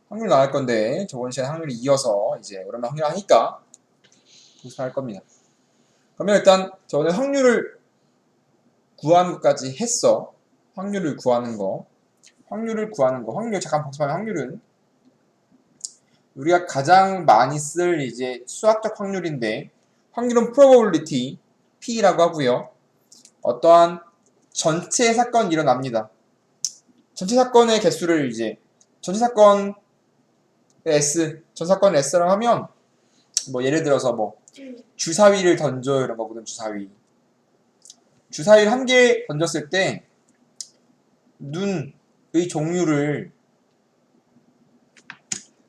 확률 나갈 건데 저번 시간에 확률이 이어서 이제 오랜만에 확률 하니까 구할 겁니다. 그러면 일단 저번에 확률을 구하는 것까지 했어. 확률을 구하는 거. 확률 잠깐 복습하면 확률은 우리가 가장 많이 쓸 이제 수학적 확률인데 확률은 probability P라고 하고요. 어떠한 전체 사건이 일어납니다. 전체 사건의 개수를 이제 전체 사건 전 사건 S라고 하면 뭐 예를 들어서 뭐 주사위를 던져 이런 거 보든 주사위를 한 개 던졌을 때 눈의 종류를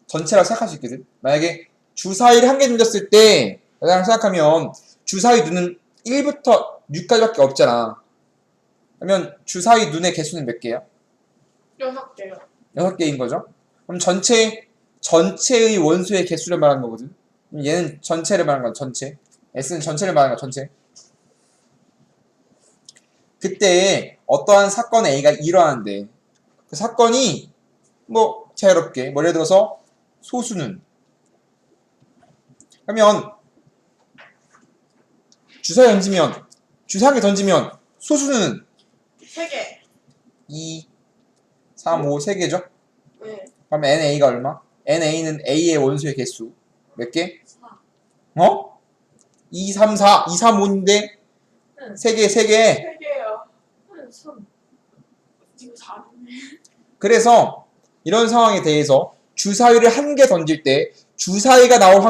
전체라고 생각할 수 있거든. 만약에 주사위를 한 개 던졌을 때 라고 생각하면 주사위 눈은 1부터 6까지밖에 없잖아. 그러면 주사위 눈의 개수는 몇 개야? 6개요. 6개인 거죠. 그럼 전체의 원소의 개수를 말하는 거거든. 그럼 얘는 전체를 말하는 거야. 전체. S는 전체를 말하는 거야. 전체. 그때 어떠한 사건 A가 일어나는데 그 사건이 뭐 자유롭게 뭐 예를 들어서 소수는 그러면 주사위 던지면 주사 한 개 던지면 소수는 3개. 2, 3, 5, 3개죠? 네. 그러면 NA가 얼마? NA는 A의 원소의 개수 몇 개? 4. 어? 2, 3, 4, 2, 3, 5인데 응. 3개 3개요. 3. 지금 4네. 그래서 이런 상황에 대해서 주사위를 한 개 던질 때 주사위가 나올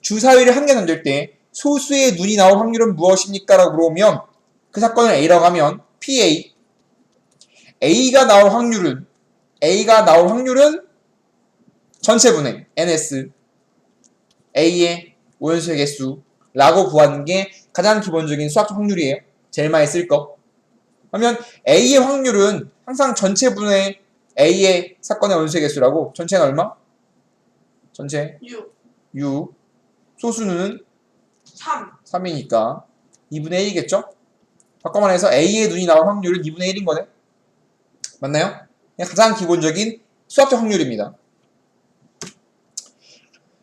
주사위를 한 개 던질 때 소수의 눈이 나올 확률은 무엇입니까? 라고 물어보면 그 사건을 A라고 하면 PA A가 나올 확률은 전체분의 NS A의 원소의 개수라고 구하는 게 가장 기본적인 수학적 확률이에요. 제일 많이 쓸 거. 그러면 A의 확률은 항상 전체분의 A의 사건의 원소의 개수라고. 전체는 얼마? 전체 6. 소수는 3. 3이니까 2분의 1이겠죠? 바꿔 말해서 A의 눈이 나올 확률은 2분의 1인 거네. 맞나요? 가장 기본적인 수학적 확률입니다.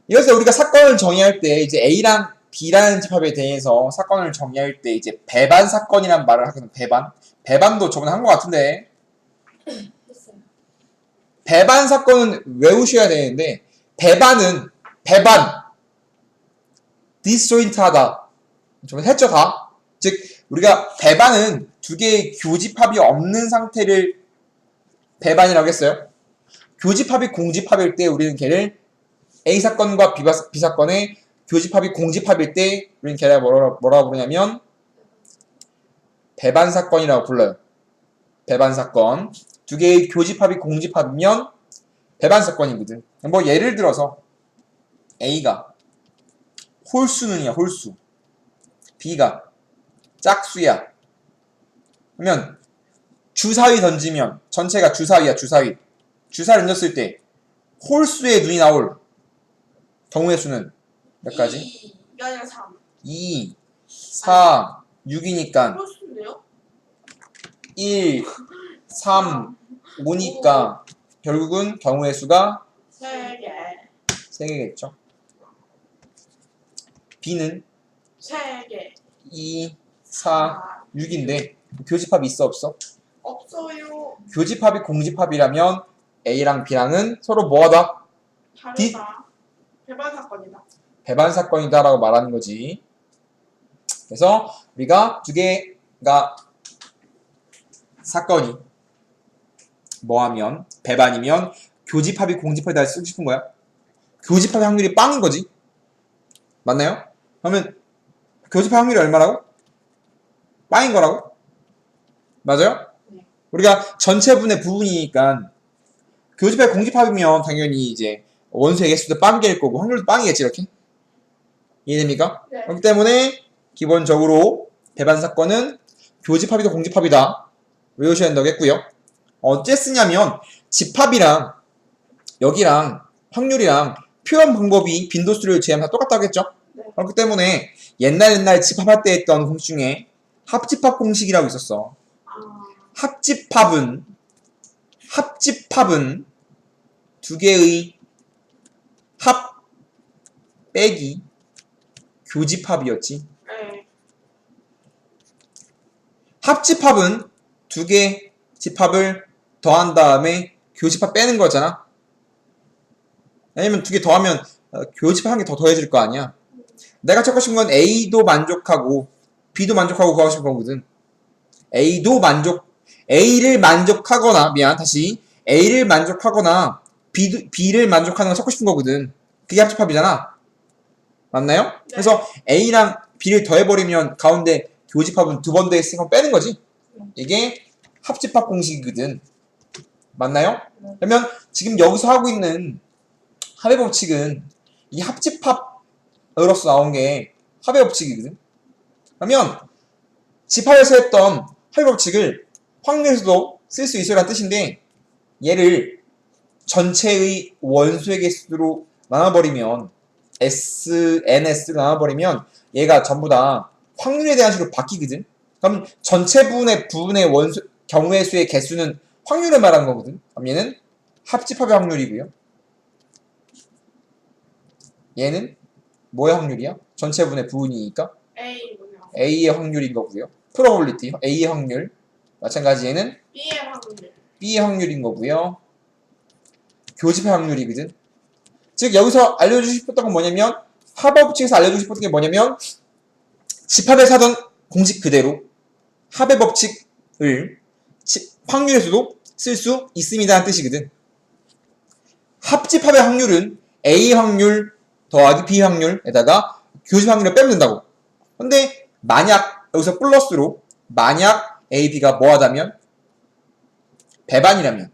이것을 우리가 사건을 정의할 때 이제 A랑 B라는 집합에 대해서 사건을 정의할 때 이제 배반 사건이란 말을 하거든. 배반도 저번에 한 것 같은데 배반 사건은 외우셔야 되는데 배반 디스조인트하다. 저번에 했죠 다. 즉 우리가 배반은 두 개의 교집합이 없는 상태를 배반이라고 했어요. 교집합이 공집합일 때 우리는 걔를 A 사건과 B 사건의 교집합이 공집합일 때 우리는 걔를 뭐라고 부르냐면 배반 사건이라고 불러요. 배반 사건. 두 개의 교집합이 공집합이면 배반 사건이거든. 뭐 예를 들어서 A가 홀수는이야, 홀수. B가 짝수야. 그러면 주사위 던지면 전체가 주사위야, 주사위. 주사를 던졌을 때 홀수의 눈이 나올 경우의 수는 몇 가지? 2가 아니라 3. 2, 4, 6이니까 홀수인데요? 1, 3, 5니까 결국은 경우의 수가 3개. 3개겠죠. B는 3개. 2, 4, 6인데 교집합이 있어 없어? 없어요. 교집합이 공집합이라면 A랑 B랑은 서로 뭐하다? 다르다. 배반 사건이다. 배반 사건이다 라고 말하는 거지. 그래서 우리가 두 개가 사건이 뭐하면 배반이면 교집합이 공집합이다 쓰고 싶은 거야. 교집합의 확률이 빵인 거지. 맞나요? 그러면 교집합 확률이 얼마라고? 빵인 거라고? 맞아요? 네. 우리가 전체분의 부분이니까 교집합 공집합이면 당연히 이제 원소의 개수도 빵일 거고 확률도 빵이겠지 이렇게. 이해됩니까? 네. 그렇기 때문에 기본적으로 배반 사건은 교집합이다 공집합이다 외우셔야 된다고 했고요. 어째 쓰냐면 집합이랑 여기랑 확률이랑 표현 방법이 빈도수를 제하면 다 똑같다고 했죠. 네. 그렇기 때문에 옛날 집합할 때 했던 공식 중에 합집합 공식이라고 있었어. 합집합은 두 개의 합 빼기 교집합이었지. 네. 합집합은 두 개 집합을 더한 다음에 교집합 빼는 거잖아. 왜냐면 두 개 더하면 교집합 한 개 더 더해질 거 아니야. 내가 찾고 싶은 건 A도 만족하고 B도 만족하고 구하고 싶은 거거든. A를 만족하거나, A를 만족하거나 B를 만족하는 걸 찾고 싶은 거거든. 그게 합집합이잖아. 맞나요? 네. 그래서 A랑 B를 더해버리면 가운데 교집합은 두 번 더했으니까 빼는 거지. 이게 합집합 공식이거든. 맞나요? 그러면 지금 여기서 하고 있는 합의 법칙은 이 합집합으로서 나온 게 합의 법칙이거든. 그러면 집합에서 했던 합의 법칙을 확률에서도 쓸 수 있어라는 뜻인데, 얘를 전체의 원소의 개수로 나눠버리면 SNS로 나눠버리면 얘가 전부 다 확률에 대한 식으로 바뀌거든. 그럼 전체 부분의 원소 경우의 수의 개수는 확률을 말하는 거거든. 그럼 얘는 합집합의 확률이고요. 얘는 뭐의 확률이야? 전체 부분의 부분이니까 A군요. A의 확률인 거고요. probability, A의 확률. 마찬가지 얘는 B의 확률. B의 확률인 거고요. 교집합 확률이거든. 즉 여기서 알려주고 싶었던 건 뭐냐면, 합의 법칙에서 알려주고 싶었던 게 뭐냐면, 집합에서 하던 공식 그대로 합의 법칙을 확률에서도 쓸 수 있습니다라는 뜻이거든. 합집합의 확률은 A 확률 더하기 B 확률에다가 교집합 확률을 빼면 된다고. 근데 만약 여기서 플러스로 만약 A, B가 뭐하다면? 배반이라면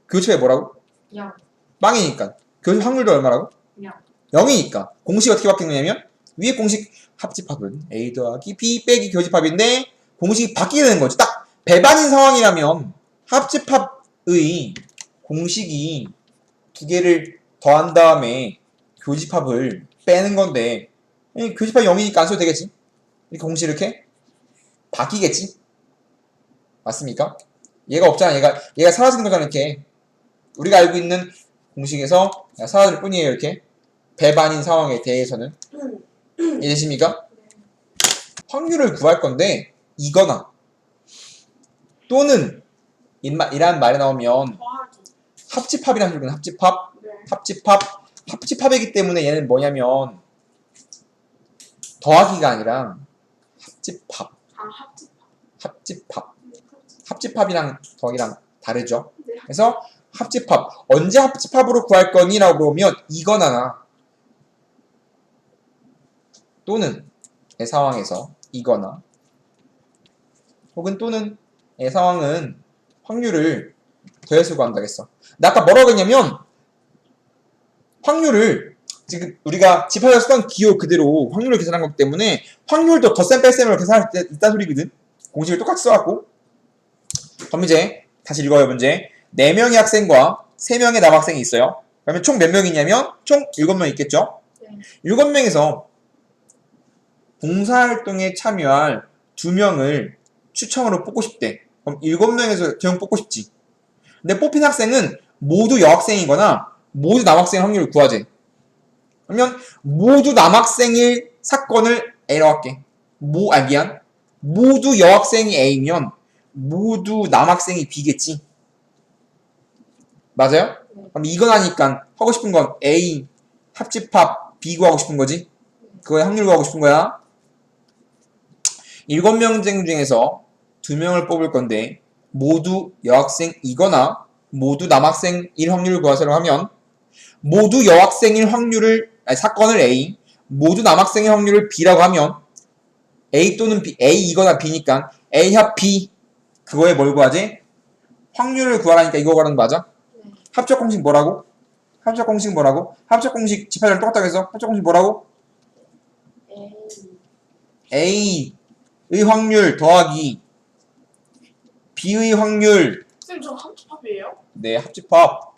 교집합이 뭐라고? 0. 빵이니까. 교집합 확률도 얼마라고? 0. 0이니까. 공식이 어떻게 바뀌느냐면, 위에 공식 합집합은 A 더하기 B 빼기 교집합인데 공식이 바뀌게 되는 거지. 딱 배반인 상황이라면 합집합의 공식이 두 개를 더한 다음에 교집합을 빼는 건데, 교집합이 0이니까 안 써도 되겠지? 이렇게 공식 이렇게 바뀌겠지? 맞습니까? 얘가 없잖아. 얘가 사라지는 거잖아. 이렇게 우리가 알고 있는 공식에서 사라질 뿐이에요. 이렇게 배반인 상황에 대해서는. 이해되십니까? 확률을 구할 건데, 이거나 또는 이란 말이 나오면 더하기. 합집합이라는 소리는 합집합. 네. 합집합이기 때문에 얘는 뭐냐면 더하기가 아니라 합집합. 합집합. 합집합이랑 더하기랑 다르죠. 네. 그래서 합집합. 언제 합집합으로 구할 거니? 라고 물어보면 이거나 또는 의 상황에서 이거나 혹은 또는 의 상황은 확률을 더해서 구한다겠어. 나 아까 뭐라고 했냐면, 확률을 지금 우리가 집합에서 쓰던 기호 그대로 확률을 계산한 거기 때문에 확률도 덧셈 뺄셈으로 계산할 때 있다는 소리거든. 공식을 똑같이 써갖고. 그럼 이제 다시 읽어요. 문제. 4명의 학생과 3명의 남학생이 있어요. 그러면 총 몇 명이냐면 총 7명 있겠죠. 네. 7명에서 봉사활동에 참여할 2명을 추첨으로 뽑고 싶대. 그럼 7명에서 2명 뽑고 싶지. 근데 뽑힌 학생은 모두 여학생이거나 모두 남학생 확률을 구하재. 그러면 모두 남학생일 사건을 A라고 할게. 모두 여학생이 A면 모두 남학생이 B겠지. 맞아요? 네. 그럼 이건 하니까 하고 싶은 건 A 합집합 B 구하고 싶은 거지. 그거의 확률 구하고 싶은 거야. 7명 중에서 2명을 뽑을 건데 모두 여학생이거나 모두 남학생일 확률을 구하세요 하면, 모두 여학생일 사건을 A, 모두 남학생일 확률을 B라고 하면 A 또는 B, A이거나 B니까 A 합 B, 그거에 뭘 구하지? 확률을 구하라니까 이거 구하는 거 맞아? 네. 합적 공식 뭐라고? 합적 공식 집합이랑 똑같다고 해서 합적 공식 뭐라고? A. A의 확률 더하기 B의 확률. 선생님 저 합집합이에요? 네, 합집합.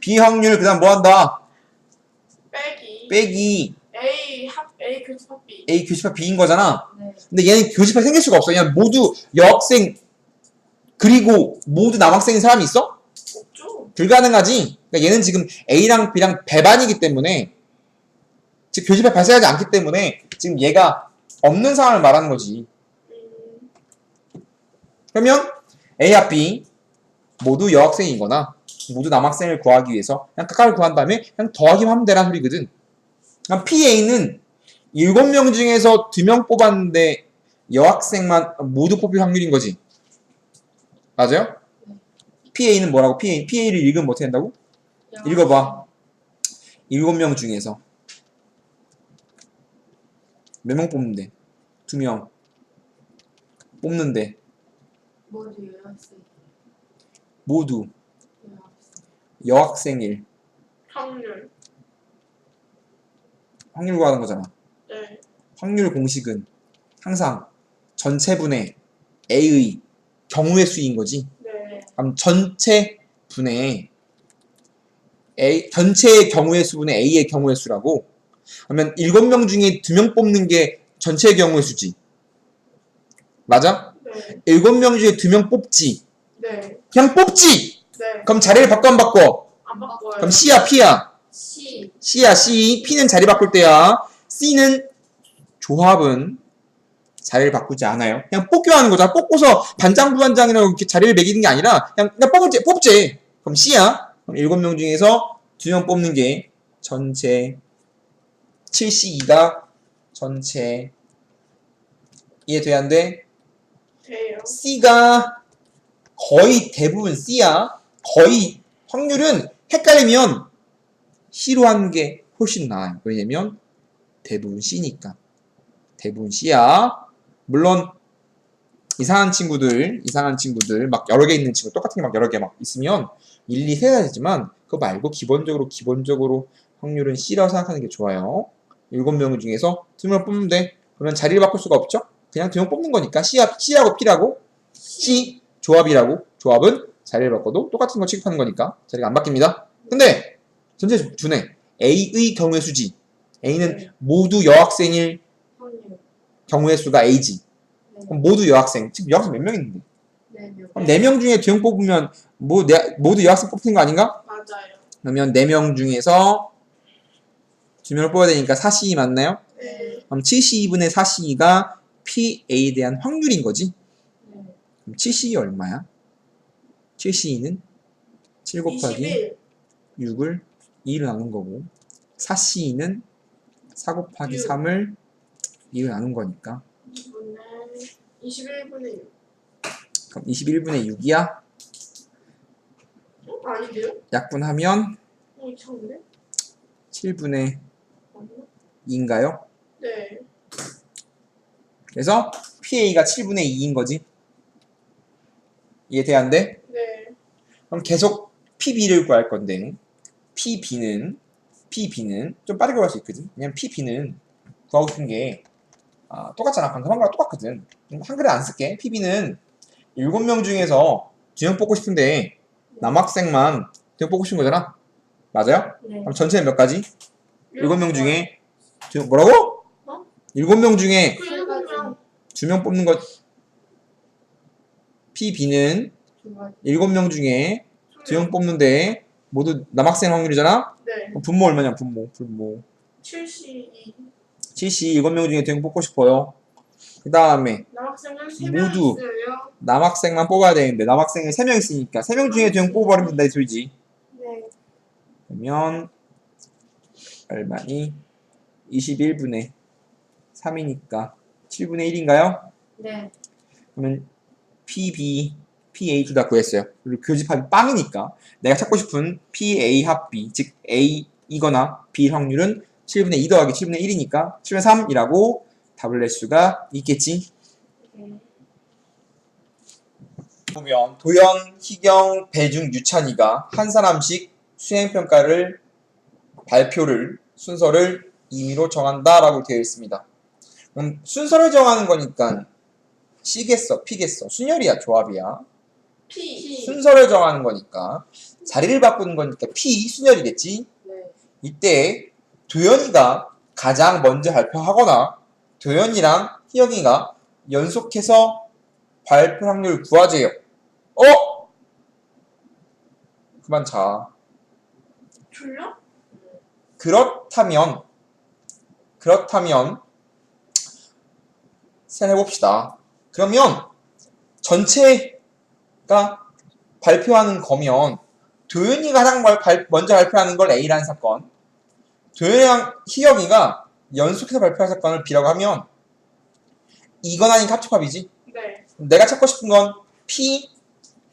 B 확률 그다음 뭐 한다? 빼기 A 교집합 B. A 교집합 B인 거잖아. 네. 근데 얘는 교집합이 생길 수가 없어. 그냥 모두 여학생 그리고 모두 남학생인 사람이 있어? 없죠. 불가능하지. 그러니까 얘는 지금 A랑 B랑 배반이기 때문에 즉 교집합이 발생하지 않기 때문에 지금 얘가 없는 상황을 말하는 거지. 그러면 A와 B 모두 여학생이거나 모두 남학생을 구하기 위해서 그냥 각각을 구한 다음에 그냥 더하기만 하면 되라는 소리거든. 그럼 PA는 7명 중에서 2명 뽑았는데 여학생만 모두 뽑힐 확률인 거지. 맞아요? PA는 뭐라고? PA를 읽으면 뭐 어떻게 한다고? 읽어봐. 7명 중에서 몇 명 뽑는데? 2명 뽑는데 모두 여학생. 모두 여학생. 여학생일 확률. 확률 구하는 거잖아. 네. 확률 공식은 항상 전체분의 A의 경우의 수인 거지. 네. 그럼 전체 분의 전체의 경우의 수분의 A의 경우의 수라고. 그러면 7명 중에 2명 뽑는 게 전체의 경우의 수지. 맞아? 네. 7명 중에 2명 뽑지. 네. 그냥 뽑지. 네. 그럼 자리를 바꿔 안 바꿔? 안 바꿔요. 그럼 C야 P야? C. C야 C. P는 자리 바꿀 때야. C는 조합은 자리를 바꾸지 않아요. 그냥 뽑기만 하는 거잖아. 뽑고서 반장 부반장이라고 이렇게 자리를 매기는 게 아니라 그냥 뽑지. 그럼 C야. 그럼 7명 중에서 2명 뽑는 게 전체 7C2가 전체 이해돼야 안 돼? 돼요. C가 거의 대부분 C야. 거의 확률은 헷갈리면 C로 하는 게 훨씬 나아요. 왜냐면 대부분 C니까. 대부분 C야. 물론 이상한 친구들 막 여러 개 있는 친구 똑같은 게 막 여러 개 막 있으면 일일이 세야 되지만 그거 말고 기본적으로 확률은 C라고 생각하는 게 좋아요. 7명 중에서 2명 뽑으면 돼. 그러면 자리를 바꿀 수가 없죠? 그냥 2명 뽑는 거니까 C라고 P라고 C 조합이라고 조합은 자리를 바꿔도 똑같은 거 취급하는 거니까 자리가 안 바뀝니다. 근데 전체 준해 A의 경우의 수지. A는 모두 여학생일 확률. 경우의 수가 A지. 네. 그럼 모두 여학생. 지금 여학생 몇 명 있는데? 네. 몇 그럼 4명 중에 2명 뽑으면 모두 여학생 뽑히는 거 아닌가? 맞아요. 그러면 4명 중에서 2명을 뽑아야 되니까 4C 맞나요? 네. 그럼 72분의 4C가 PA에 대한 확률인 거지. 네. 그럼 7C 얼마야? 7C는 7 곱하기 21. 6을 2를 나눈 거고 4C는 4 곱하기 6. 3을 2를 나눈 거니까 21분의 6. 그럼 21분의 6이야. 아닌데요? 약분하면 이상한데? 7분의 아니요? 2인가요? 네. 그래서 PA가 7분의 2인 거지. 이해돼야 안 돼? 네. 그럼 계속 PB를 구할 건데 PB는 좀 빠르게 구할 수 있거든. 왜냐면 PB는 구하고 싶은 게 똑같잖아. 방금 한 거랑 똑같거든. 한글에 안 쓸게. PB는 7명 중에서 2명 뽑고 싶은데 남학생만 2명 뽑고 싶은 거잖아. 맞아요? 네. 그럼 전체는 몇 가지? 7명 중에 뭐라고? 어? 7명 중에 그 7명. 2명 뽑는 것 PB는 두 가지. 7명 중에 2명 뽑는데 모두 남학생 확률이잖아? 네. 그럼 분모 얼마냐? 분모 72. 70 7명 중에 2명 뽑고 싶어요. 그 다음에 남학생은 3명 모두. 있어요. 남학생만 뽑아야 되는데 남학생이 3명 있으니까 3명 중에 2명 뽑아버리면 된다 이 소리지. 네. 그러면 얼마니? 21분의 3이니까 7분의 1인가요? 네. 그러면 PB, PA 둘 다 구했어요. 그리고 교집합이 빵이니까 내가 찾고 싶은 PA 합 B, 즉 A이거나 B 확률은 7분의 2 더하기 7분의 1이니까 7분의 3이라고 답을 낼 수가 있겠지. 네. 보면 도연, 희경, 배중, 유찬이가 한 사람씩 수행평가를 발표를 순서를 임의로 정한다라고 되어 있습니다. 그럼 순서를 정하는 거니까 C겠어, P겠어, 순열이야, 조합이야. P. 순서를 정하는 거니까 자리를 바꾸는 거니까 P 순열이겠지. 네. 이때 도연이가 가장 먼저 발표하거나 도연이랑 희영이가 연속해서 발표 확률 구하재요. 어? 그만 자. 졸려? 그렇다면 생각해봅시다. 그러면 전체가 발표하는 거면 도윤이가 가장 먼저 발표하는 걸 A라는 사건, 도윤이랑 희영이가 연속해서 발표한 사건을 B라고 하면 이건 아닌 합집합이지. 네. 내가 찾고 싶은 건 P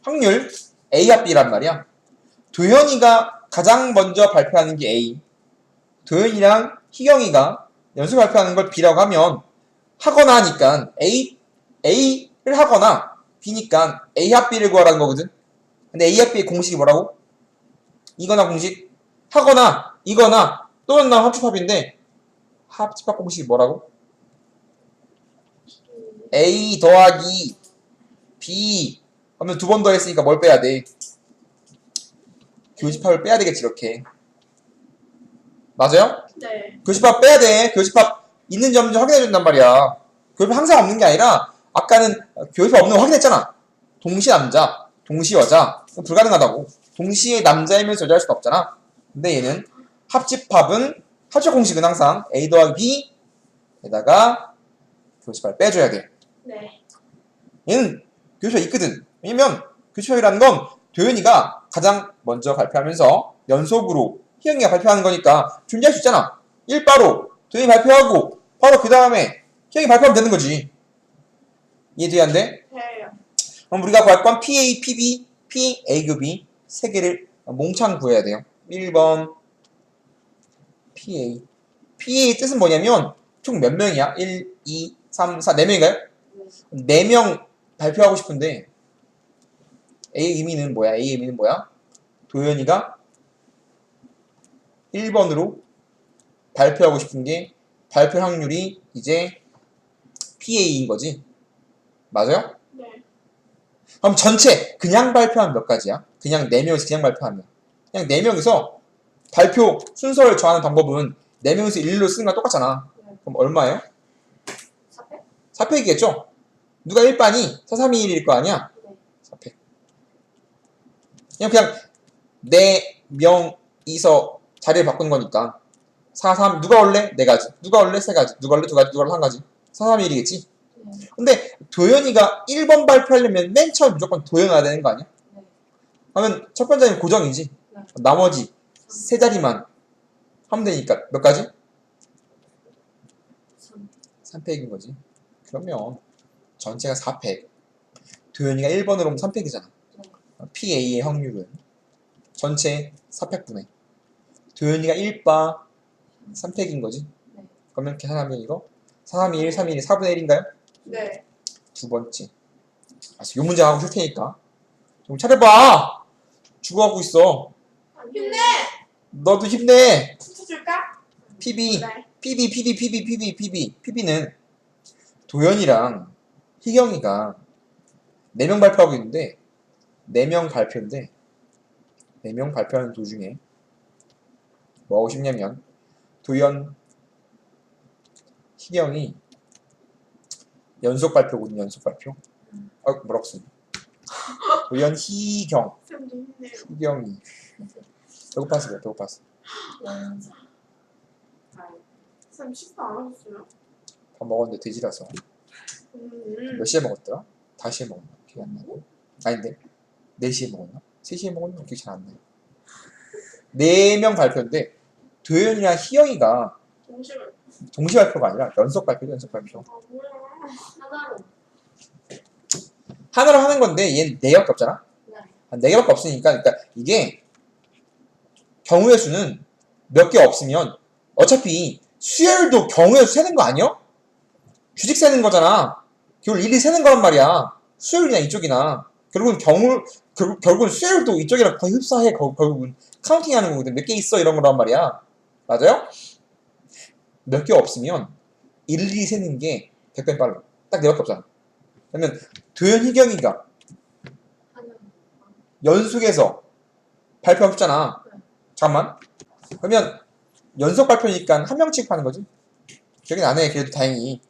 확률 A와 B란 말이야. 도현이가 가장 먼저 발표하는 게 A, 도현이랑 희경이가 연속 발표하는 걸 B라고 하면 하거나 하니까 A를 하거나 B니까 A 합 B를 구하라는 거거든. 근데 A 합 B의 공식이 뭐라고? 이거나 공식? 하거나 이거나 또는 난 합집합인데 합집합 공식이 뭐라고? A 더하기 B 하면 두 번 더 했으니까 뭘 빼야 돼? 교집합을 빼야 되겠지 이렇게. 맞아요? 네. 교집합 빼야 돼. 교집합 있는지 없는지 확인해 준단 말이야. 교집합 항상 없는 게 아니라 아까는 교집합 없는 거 확인했잖아. 동시 남자, 동시 여자 불가능하다고. 동시에 남자이면서 여자일 수는 없잖아. 근데 얘는 합집합은 합집 공식은 항상 A 더하기 B에다가 교집합을 빼줘야 돼. 네. 얘는 교집합이 있거든. 왜냐면 교집합이라는 건 도현이가 가장 먼저 발표하면서 연속으로 희영이가 발표하는 거니까 존재할 수 있잖아. 1바로 도현이 발표하고 바로 그 다음에 희영이 발표하면 되는 거지. 이해돼야 안 돼? 돼요. 그럼 우리가 구할 건 PA, PB, PA급이 세 개를 몽창 구해야 돼요. 1번 PA. PA의 뜻은 뭐냐면 총 몇 명이야? 1, 2, 3, 4, 4명인가요? 4명 발표하고 싶은데 A의 의미는 뭐야? A의 의미는 뭐야? 도현이가 1번으로 발표하고 싶은 게 발표 확률이 이제 PA인 거지. 맞아요? 네. 그럼 전체 그냥 발표하면 몇 가지야? 그냥 4명이서 그냥 발표하면 그냥 4명이서 발표 순서를 정하는 방법은 4명이서 일일로 쓰는 거랑 똑같잖아. 그럼 얼마예요? 4팩? 4팩이겠죠? 누가 1반이 4, 3, 2, 1일 거 아니야? 네. 4팩. 그냥 4명이서 자리를 바꾼 거니까 4, 3 누가 올래? 4가지. 누가 올래? 3가지. 누가 올래? 2가지. 누가 올래? 1가지. 4, 3, 1이겠지? 네. 근데 도현이가 1번 발표하려면 맨 처음 무조건 도현이가 되는 거 아니야? 네. 그러면 첫 번째는 고정이지. 네. 나머지 세 자리만 하면 되니까 몇 가지? 3. 3팩인 거지. 그러면 전체가 4팩. 도현이가 1번으로 오면 3팩이잖아. 네. PA의 확률은 전체 4팩분의 도현이가 1바 3팩인 거지. 네. 그러면 계산하면 이거 4, 3, 2, 1, 3, 2, 1, 4분의 1인가요? 네. 두 번째. 알았어. 요 문제 하고 줄 테니까 좀 차려봐. 죽어가고 있어. 힘내! 너도 힘내. 붙여줄까? PB, 네. PB는 도현이랑 희경이가 4명 발표하고 있는데 4명 발표인데 4명 발표하는 도중에 뭐 하고 싶냐면 도현, 희경이 연속 발표거든요. 연속 발표. 뭐라고 쓰니? 도현, 희경, 쌤도 힘내요. 희경이 배고팠어. 그래, 배고팠어. 연사. 쌤 식사 안 하셨어요? 밥 먹었는데 돼지라서. 몇 시에 먹었더라? 5시에 먹었나? 기억 안 나고. 아닌데 4시에 먹었나? 3시에 먹었나? 기억 잘 안 나요. 4명 발표인데 도현이랑 희영이가 동시에 동시 발표가 아니라 연속 발표. 아 뭐야. 하나로. 하나로 하는 건데 얘는 4개밖에 없잖아? 네. 4개밖에 없으니까 그러니까 이게 경우의 수는 몇 개 없으면 어차피 수열도 경우의 수 세는 거 아니야? 규칙 세는 거잖아. 결국 일이 세는 거란 말이야. 수열이나 이쪽이나. 결국은 결국은 수열도 이쪽이랑 거의 흡사해. 결국은 카운팅 하는 거거든. 몇 개 있어 이런 거란 말이야. 맞아요? 몇 개 없으면 일일이 세는 게 100배 빨라. 딱 4개밖에 없잖아. 그러면 도현, 희경이가 하나. 연속해서 발표 없잖아. 잠깐만. 그러면 연속 발표니까 한 명 취급하는 거지? 기억이 나네. 그래도 다행히.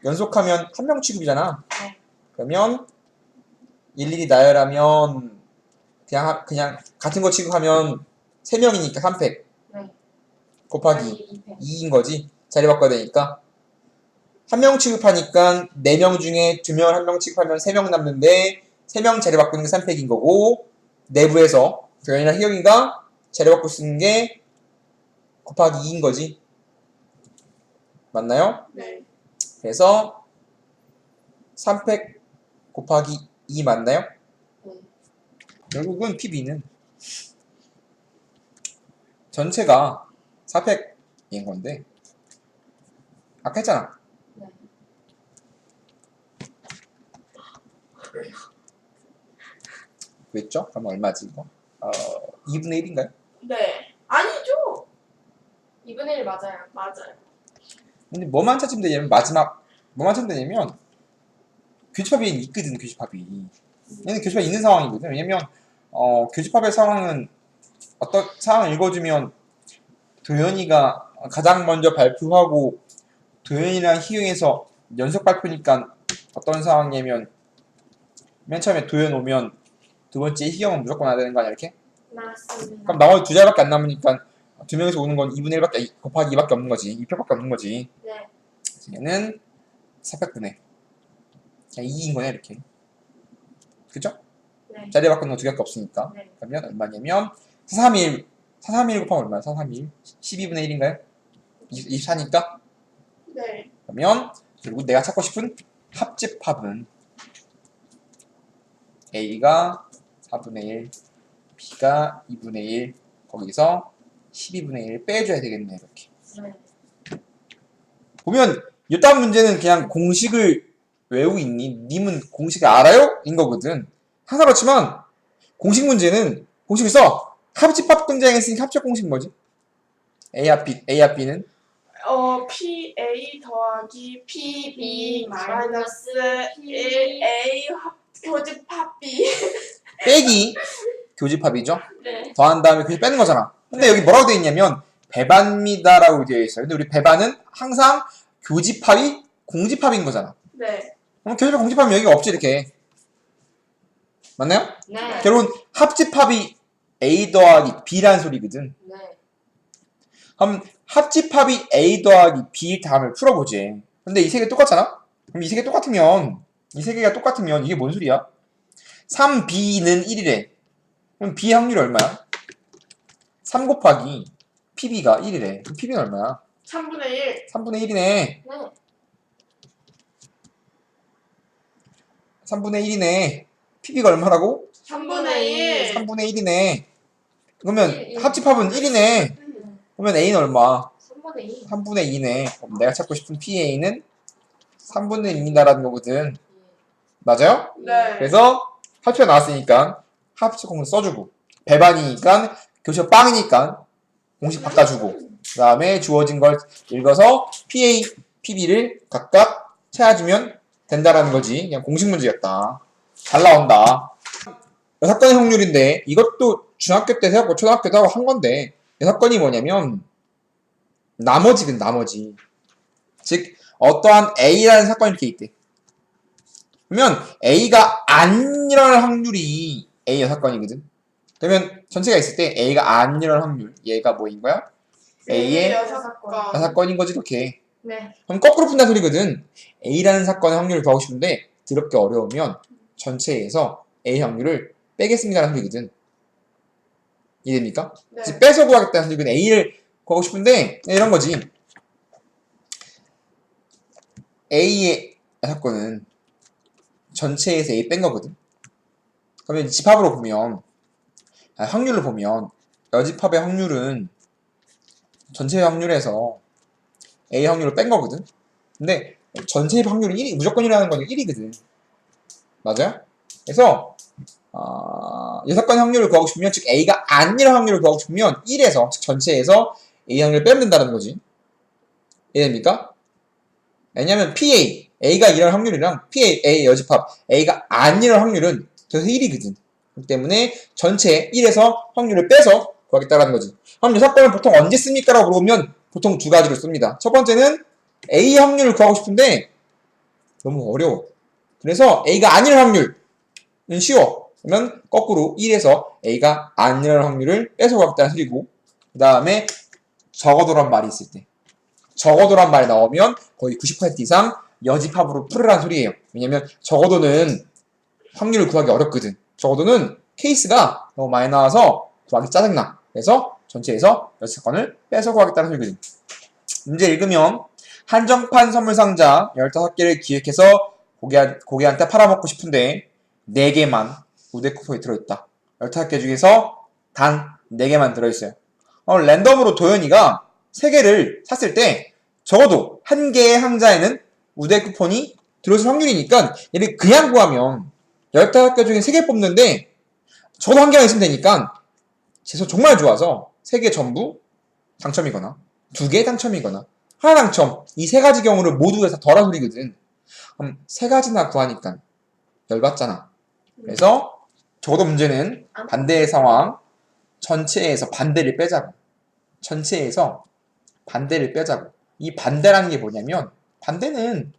연속하면 한 명 취급이잖아. 네. 그러면 일일이 나열하면 그냥 같은 거 취급하면 3명이니까 3팩 네. 곱하기 2팩. 2인 거지. 자리 바꿔야 되니까. 한 명 취급하니까 4명 중에 2명을 한 명 취급하면 3명 남는데 3명 자리 바꾸는 게 3팩인 거고 내부에서 도현이랑 희영이가 자리 바꿀 수 있는 게 곱하기 2인 거지. 맞나요? 네. 그래서 3팩 곱하기 2 맞나요? 네. 결국은 PB는 전체가 4팩인 건데 아까 했잖아. 네. 그랬죠? 그럼 얼마지 이거? 2분의 1인가요? 네. 아니죠. 2분의 1 맞아요. 맞아요. 근데 뭐만 찾으면 되냐면 뭐만 찾으면 되냐면 교집합이 있거든. 교집합이 얘는 교집합이 있는 상황이거든. 왜냐면 교집합의 상황은 어떤 상황을 읽어주면 도현이가 가장 먼저 발표하고 도현이랑 희영에서 연속 발표니까 어떤 상황이냐면 맨 처음에 도현 오면 두 번째 희영은 무조건 와야 되는 거 아니야 이렇게? 맞습니다. 그럼 나머지 2자리밖에 안 남으니까 2명에서 오는 건 2분의 1밖에 곱하기 2밖에 없는 거지. 2표밖에 없는 거지. 네. 얘는 400분의 2인 거네 이렇게. 그죠? 네. 자리 바꾸는 거 2개밖에 없으니까. 네. 그러면 얼마냐면 431 곱하면 얼마야? 431 12분의 1인가요? 24니까? 네. 그러면 그리고 내가 찾고 싶은 합집합은 A가 4분의 1 B가 2분의 1 거기서 12분의 1 빼줘야 되겠네 이렇게. 네. 보면 이딴 문제는 그냥 공식을 외우고 있니? 님은 공식을 알아요? 인 거거든. 항상 그렇지만 공식 문제는 공식을 써. 합집합 등장했으니까 합적 공식 뭐지? A와 B는 PA 더하기 PB B 마이너스 P 1A 교집합 B. 빼기 교집합이죠. 네. 더한 다음에 그냥 빼는 거잖아. 근데 여기 뭐라고 되어 있냐면 배반입니다라고 되어 있어요. 근데 우리 배반은 항상 교집합이 공집합인 거잖아. 네. 그럼 교집합 공집합이 여기가 없지 이렇게. 맞나요? 네. 결국은 합집합이 A 더하기 B라는 소리거든. 네. 그럼 합집합이 A 더하기 B 다음을 풀어보지. 근데 이 세 개 똑같잖아? 그럼 이 세 개 똑같으면 이 세 개가 똑같으면 이게 뭔 소리야? 3B는 1이래. 그럼 B의 확률이 얼마야? 3 곱하기 PB가 1이래. 그럼 PB는 얼마야? 3분의 1. 3분의 1이네. 네. 3분의 1이네. PB가 얼마라고? 3분의 1. 3분의 1이네. 그러면 일. 합집합은 1이네. 그러면 A는 얼마? 3분의 2. 3분의 2네. 그럼 내가 찾고 싶은 PA는 3분의 2입니다라는 거거든. 맞아요? 네. 그래서 합치가 나왔으니까 합치 공식 써주고 배반이니까 교시가 빵이니까 공식 바꿔주고 그 다음에 주어진 걸 읽어서 PA, PB를 각각 찾아주면 된다라는 거지. 그냥 공식 문제였다. 잘 나온다. 사건의 확률인데 이것도 중학교 때 해갖고 초등학교 때 하고 한 건데 사건이 뭐냐면 나머지는 나머지. 즉 어떠한 A라는 사건이 이렇게 있대. 그러면 A가 안 일어날 확률이 A의 사건이거든. 그러면 전체가 있을 때 A가 안 일어날 확률 얘가 뭐인 거야? A의 여사건. 사건인 거지 이렇게. 네. 그럼 거꾸로 푼다는 소리거든. A라는 사건의 확률을 구하고 싶은데 더럽게 어려우면 전체에서 A 확률을 빼겠습니다라는 소리거든. 이해됩니까? 네. 즉 빼서 구하겠다는 소리는 A를 구하고 싶은데 이런 거지. A의 사건은 전체에서 A 뺀 거거든. 그러면 집합으로 보면 확률로 보면 여집합의 확률은 전체의 확률에서 A 확률을 뺀 거거든. 근데 전체의 확률은 1이 무조건 일어나는 거니까 1이거든. 맞아요? 그래서 이 사건의 확률을 구하고 싶으면 즉 A가 안 일어날 확률을 구하고 싶으면 1에서 즉 전체에서 A 확률을 빼면 된다는 거지. 이해됩니까? 왜냐면 PA, A가 일어날 확률이랑 PA, A 여집합, A가 안 일어날 확률은 그래서 1이거든. 그렇기 때문에 전체 1에서 확률을 빼서 구하겠다는 거지. 그럼 이 사건을 보통 언제 씁니까? 라고 물어보면 보통 두 가지로 씁니다. 첫 번째는 A 확률을 구하고 싶은데 너무 어려워. 그래서 A가 아닐 확률 쉬워. 그러면 거꾸로 1에서 A가 아니라는 확률을 뺏어가겠다는 소리고, 그 다음에 적어도란 말이 있을 때, 적어도란 말이 나오면 거의 90% 이상 여집합으로 풀으라는 소리예요. 왜냐면 적어도는 확률을 구하기 어렵거든. 적어도는 케이스가 너무 많이 나와서 구하기 짜증나. 그래서 전체에서 여집합권을 뺏어가겠다는 소리거든. 문제 읽으면 한정판 선물상자 15개를 기획해서 고객한테 팔아먹고 싶은데 4개만 우대 쿠폰이 들어있다. 15개 중에서 단 4개만 들어있어요. 랜덤으로 도현이가 3개를 샀을 때 적어도 1개의 상자에는 우대 쿠폰이 들어있을 확률이니까 얘를 그냥 구하면 15개 중에 3개 뽑는데 적어도 1개만 있으면 되니까 재수 정말 좋아서 3개 전부 당첨이거나 2개 당첨이거나 하나 당첨, 이 3가지 경우를 모두 해서 덜한 소리거든. 그럼 3가지나 구하니까 열받잖아. 그래서 적어도 문제는 반대의 상황, 전체에서 반대를 빼자고. 전체에서 반대를 빼자고. 이 반대라는 게 뭐냐면 반대는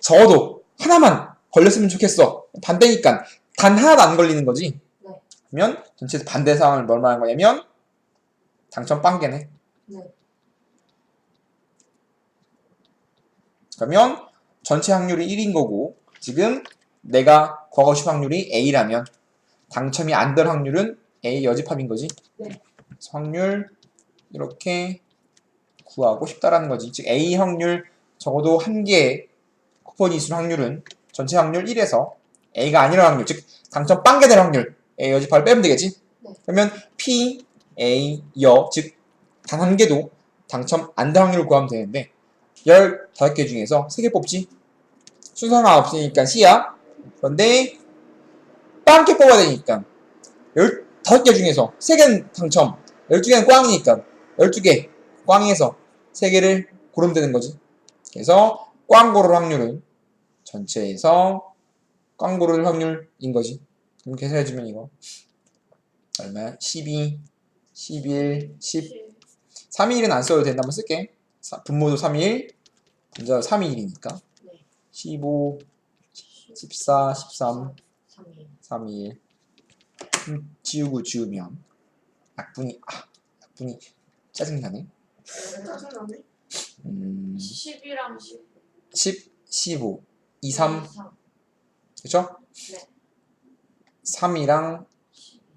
적어도 하나만 걸렸으면 좋겠어. 반대니까 단 하나도 안 걸리는 거지. 네. 그러면 전체에서 반대 상황을 뭘 말하는 거냐면 당첨 빵개네. 네. 그러면 전체 확률이 1인 거고 지금 내가 구하고 싶은 확률이 A라면 당첨이 안 될 확률은 A 여집합인 거지. 네. 그래서 확률 이렇게 구하고 싶다라는 거지. 즉 A 확률 적어도 1개의 쿠폰이 있을 확률은 전체 확률 1에서 A가 아니라는 확률, 즉 당첨 빵개 될 확률 A 여집합을 빼면 되겠지. 네. 그러면 P, A, 여, 즉 단 1개도 당첨 안 될 확률을 구하면 되는데 15개 중에서 3개 뽑지. 순서가 없으니까 C야. 그런데 빵개 뽑아야 되니까 15개 중에서 3개는 당첨, 12개는 꽝이니까 12개 꽝에서 3개를 고르면 되는 거지. 그래서 꽝 고를 확률은 전체에서 꽝 고를 확률인 거지. 그럼 계산해주면 이거 얼마야? 12, 11, 10 3일은 안 써도 된다. 한번 쓸게. 분모도 3일, 분자 3일이니까 네. 15, 14, 13, 3일. 3일 지우고 지우면 약분이 짜증나네. 짜증나네. 10이랑 10. 10, 15, 2, 3 그쵸? 네. 3이랑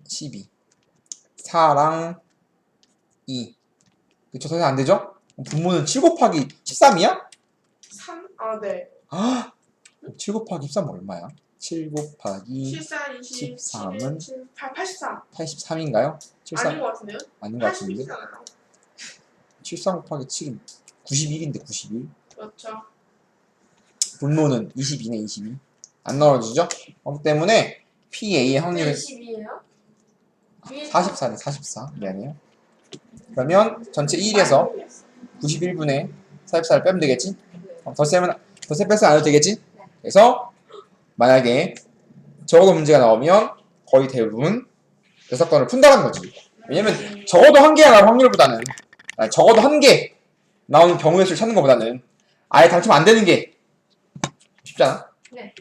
12 4랑 2 그쵸? 더 이상 안 되죠? 분모는 7 곱하기 13이야? 3? 아, 네. 7 곱하기 13 얼마야? 7 곱하기 74, 20, 13은 11, 7, 83. 83인가요? 73 아닌 것 같은데요? 아닌 것 같은데 80이잖아요. 73 곱하기 7은 91인데 91 그렇죠. 분모는 22네 22 안 나눠지죠? 그렇기 때문에 PA의 확률은 10이에요? 44네 44 미안해요. 그러면 전체 1에서 91분의 44를 빼면 되겠지? 더 뺐으면 안 해도 되겠지? 그래서 만약에 적어도 문제가 나오면 거의 대부분 그 사건을 푼다는 거지. 왜냐면 적어도 1개가 나올 확률보다는 적어도 1개 나오는 경우의 수를 찾는 것보다는 아예 당첨 안 되는 게 쉽잖아. 네.